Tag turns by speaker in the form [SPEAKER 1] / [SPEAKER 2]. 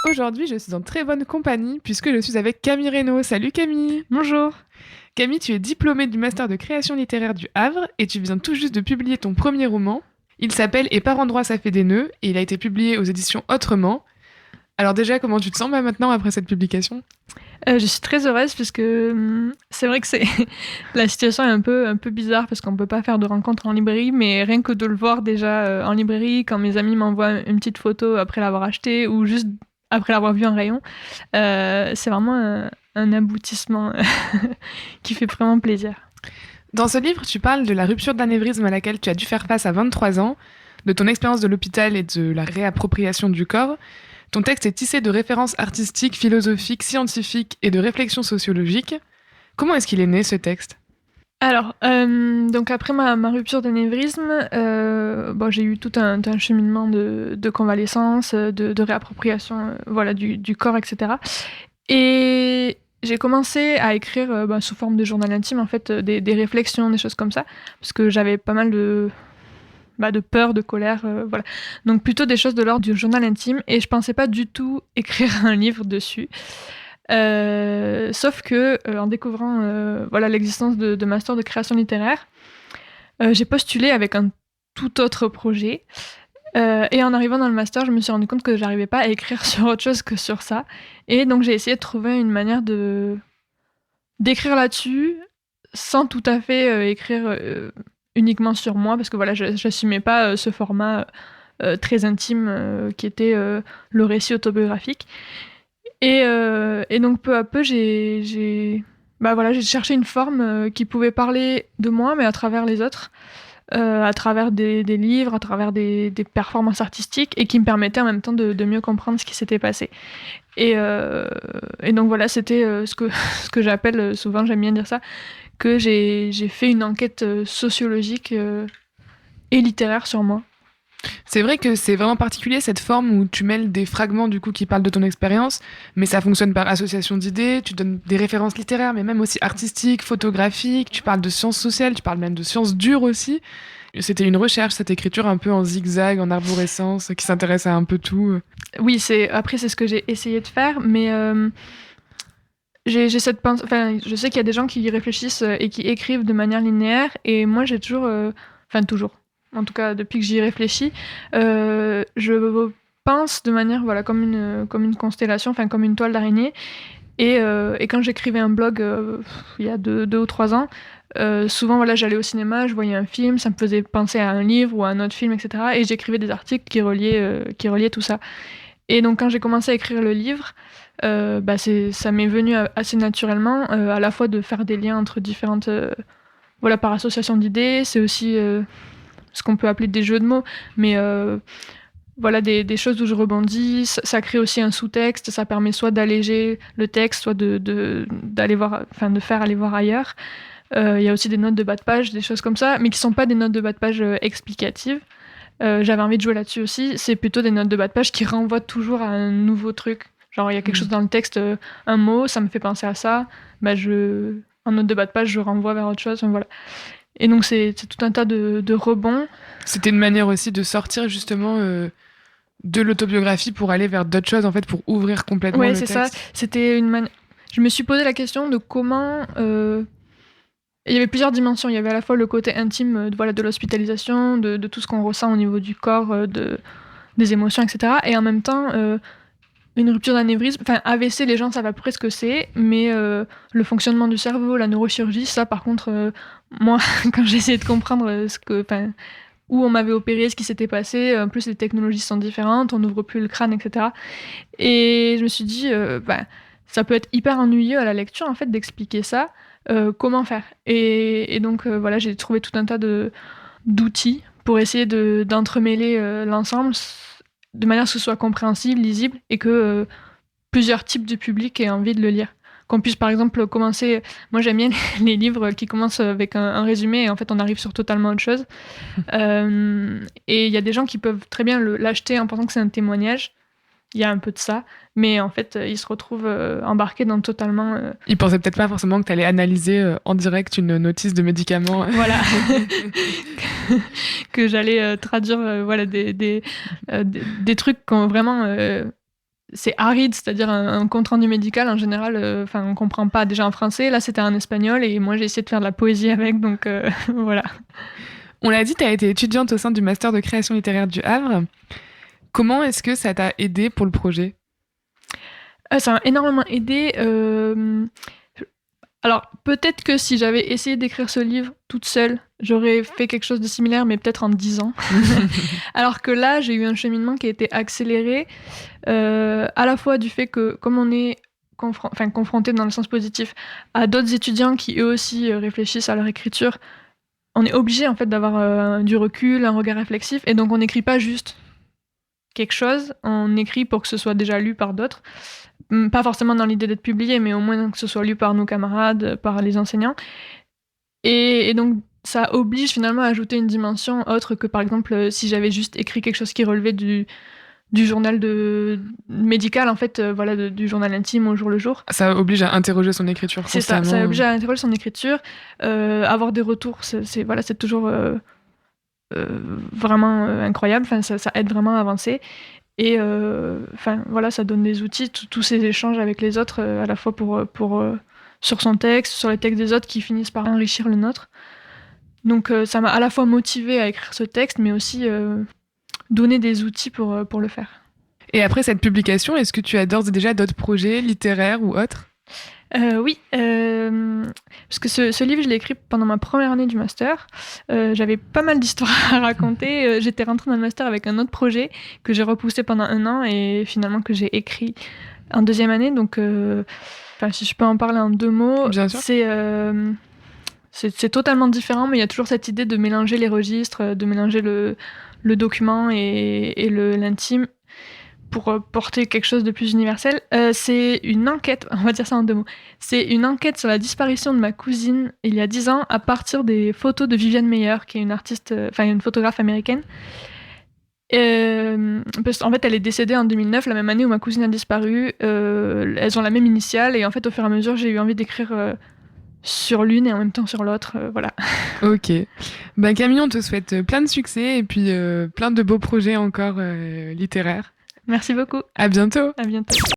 [SPEAKER 1] Aujourd'hui, je suis en très bonne compagnie puisque je suis avec Camille Reynaud. Salut Camille!
[SPEAKER 2] Bonjour.
[SPEAKER 1] Camille, tu es diplômée du master de création littéraire du Havre et tu viens tout juste de publier ton premier roman. Il s'appelle Et par endroits ça fait des nœuds et il a été publié aux éditions Autrement. Alors déjà, comment tu te sens maintenant après cette publication?
[SPEAKER 2] Je suis très heureuse puisque c'est vrai que la situation est un peu bizarre parce qu'on peut pas faire de rencontres en librairie, mais rien que de le voir déjà en librairie, quand mes amis m'envoient une petite photo après l'avoir acheté ou juste après l'avoir vu en rayon, c'est vraiment un aboutissement qui fait vraiment plaisir.
[SPEAKER 1] Dans ce livre, tu parles de la rupture d'anévrisme à laquelle tu as dû faire face à 23 ans, de ton expérience de l'hôpital et de la réappropriation du corps. Ton texte est tissé de références artistiques, philosophiques, scientifiques et de réflexions sociologiques. Comment est-ce qu'il est né ce texte?
[SPEAKER 2] Alors, donc après ma rupture d'anévrisme, bon, j'ai eu tout un cheminement de convalescence, de réappropriation, voilà, du corps et cetera. Et j'ai commencé à écrire, sous forme de journal intime, en fait, des réflexions, des choses comme ça, parce que j'avais pas mal de peur, de colère, voilà. Donc plutôt des choses de l'ordre du journal intime et je pensais pas du tout écrire un livre dessus. Sauf que, en découvrant, voilà, l'existence de masters de création littéraire, j'ai postulé avec un tout autre projet, et en arrivant dans le master, je me suis rendu compte que j'arrivais pas à écrire sur autre chose que sur ça et donc j'ai essayé de trouver une manière d'écrire là-dessus, sans tout à fait, écrire, uniquement sur moi parce que voilà, j'assumais pas, ce format, très intime, qui était, le récit autobiographique et donc peu à peu j'ai cherché une forme, qui pouvait parler de moi mais à travers les autres, à travers des livres, à travers des performances artistiques et qui me permettait en même temps de mieux comprendre ce qui s'était passé. Et donc voilà, c'était ce que j'appelle, souvent j'aime bien dire ça, que j'ai fait une enquête sociologique et littéraire sur moi.
[SPEAKER 1] C'est vrai que c'est vraiment particulier cette forme où tu mêles des fragments du coup qui parlent de ton expérience, mais ça fonctionne par association d'idées, tu donnes des références littéraires, mais même aussi artistiques, photographiques, tu parles de sciences sociales, tu parles même de sciences dures aussi. C'était une recherche, cette écriture un peu en zigzag, en arborescence, qui s'intéresse à un peu tout.
[SPEAKER 2] Oui, après c'est ce que j'ai essayé de faire, mais j'ai cette enfin, je sais qu'il y a des gens qui y réfléchissent et qui écrivent de manière linéaire et moi j'ai toujours, enfin toujours, en tout cas depuis que j'y réfléchis, je pense de manière, voilà, comme une constellation, enfin comme une toile d'araignée et quand j'écrivais un blog, il y a 2 ou 3 ans, souvent voilà, j'allais au cinéma, je voyais un film, ça me faisait penser à un livre ou à un autre film et cetera et j'écrivais des articles qui reliaient tout ça. Et donc quand j'ai commencé à écrire le livre, ça m'est venu assez naturellement, à la fois de faire des liens entre différentes, voilà, par association d'idées. C'est aussi, ce qu'on peut appeler des jeux de mots, mais voilà, des choses où je rebondis. Ça crée aussi un sous-texte, ça permet soit d'alléger le texte, soit d'aller voir, enfin de faire aller voir ailleurs. Il y a aussi des notes de bas de page, des choses comme ça, mais qui sont pas des notes de bas de page, explicatives. J'avais envie de jouer là-dessus aussi. C'est plutôt des notes de bas de page qui renvoient toujours à un nouveau truc. Genre, il y a quelque chose
[SPEAKER 1] Mm.
[SPEAKER 2] dans le texte, un mot, ça me fait penser à ça. En note de bas de page, je renvoie vers autre chose. Enfin, voilà. Et donc, c'est tout un tas de rebonds.
[SPEAKER 1] C'était une manière aussi de sortir justement de l'autobiographie pour aller vers d'autres choses, en fait, pour ouvrir complètement
[SPEAKER 2] Ouais,
[SPEAKER 1] le
[SPEAKER 2] c'est ça.
[SPEAKER 1] texte.
[SPEAKER 2] Je me suis posé la question de comment. Il y avait plusieurs dimensions. Il y avait à la fois le côté intime, voilà, de l'hospitalisation, de tout ce qu'on ressent au niveau du corps, des émotions, etc. Et en même temps, une rupture d'anévrisme, enfin AVC, les gens savent à peu près ce que c'est, mais le fonctionnement du cerveau, la neurochirurgie, ça par contre, moi, quand j'ai essayé de comprendre où on m'avait opéré, ce qui s'était passé, en plus les technologies sont différentes, on n'ouvre plus le crâne, etc. Et je me suis dit, ça peut être hyper ennuyeux à la lecture en fait d'expliquer ça, comment faire? Et donc voilà, j'ai trouvé tout un tas d'outils pour essayer d'entremêler l'ensemble de manière à ce que ce soit compréhensible, lisible et que plusieurs types de publics aient envie de le lire. Qu'on puisse par exemple commencer. Moi j'aime bien les livres qui commencent avec un résumé et en fait on arrive sur totalement autre chose. Et il y a des gens qui peuvent très bien l'acheter en pensant que c'est un témoignage. Il y a un peu de ça, mais en fait ils se retrouvent embarqués dans totalement.
[SPEAKER 1] Il pensait peut-être pas forcément que tu allais analyser en direct une notice de médicament.
[SPEAKER 2] Voilà. Que j'allais traduire voilà, des trucs qui ont vraiment c'est aride, c'est-à-dire un compte rendu médical en général, on comprend pas déjà en français. Là, c'était en espagnol et moi j'ai essayé de faire de la poésie avec, donc voilà.
[SPEAKER 1] On l'a dit, tu as été étudiante au sein du master de création littéraire du Havre. Comment est-ce que ça t'a aidé pour le projet?
[SPEAKER 2] Ça m'a énormément aidé. Alors, peut-être que si j'avais essayé d'écrire ce livre toute seule, j'aurais fait quelque chose de similaire, mais peut-être en 10 ans. Alors que là, j'ai eu un cheminement qui a été accéléré, à la fois du fait que, comme on est confronté dans le sens positif à d'autres étudiants qui eux aussi réfléchissent à leur écriture, on est obligé en fait d'avoir du recul, un regard réflexif, et donc on n'écrit pas juste quelque chose, on écrit pour que ce soit déjà lu par d'autres. Pas forcément dans l'idée d'être publié, mais au moins que ce soit lu par nos camarades, par les enseignants. Et donc, ça oblige finalement à ajouter une dimension autre que, par exemple, si j'avais juste écrit quelque chose qui relevait du journal médical, en fait, du journal intime au jour le jour.
[SPEAKER 1] Ça oblige à interroger son écriture constamment.
[SPEAKER 2] C'est ça oblige à interroger son écriture, avoir des retours, c'est toujours vraiment incroyable, ça aide vraiment à avancer. Et ça donne des outils, tous ces échanges avec les autres, à la fois sur son texte, sur les textes des autres qui finissent par enrichir le nôtre. Donc ça m'a à la fois motivée à écrire ce texte, mais aussi donné des outils pour le faire.
[SPEAKER 1] Et après cette publication, est-ce que tu as d'ores et déjà d'autres projets littéraires ou autres?
[SPEAKER 2] Oui, parce que ce livre, je l'ai écrit pendant ma première année du master. J'avais pas mal d'histoires à raconter. J'étais rentrée dans le master avec un autre projet que j'ai repoussé pendant 1 an et finalement que j'ai écrit en 2e année. Donc, si je peux en parler en 2 mots,
[SPEAKER 1] Bien sûr.
[SPEAKER 2] C'est totalement différent, mais il y a toujours cette idée de mélanger les registres, de mélanger le document et l'intime, pour porter quelque chose de plus universel. C'est une enquête, on va dire ça en 2 mots. C'est une enquête sur la disparition de ma cousine il y a 10 ans à partir des photos de Viviane Meyer, qui est une artiste, une photographe américaine. En fait, elle est décédée en 2009, la même année où ma cousine a disparu. Elles ont la même initiale et en fait, au fur et à mesure, j'ai eu envie d'écrire sur l'une et en même temps sur l'autre, voilà.
[SPEAKER 1] Ok. Camille, on te souhaite plein de succès et puis plein de beaux projets encore littéraires.
[SPEAKER 2] Merci beaucoup.
[SPEAKER 1] À bientôt.
[SPEAKER 2] À bientôt.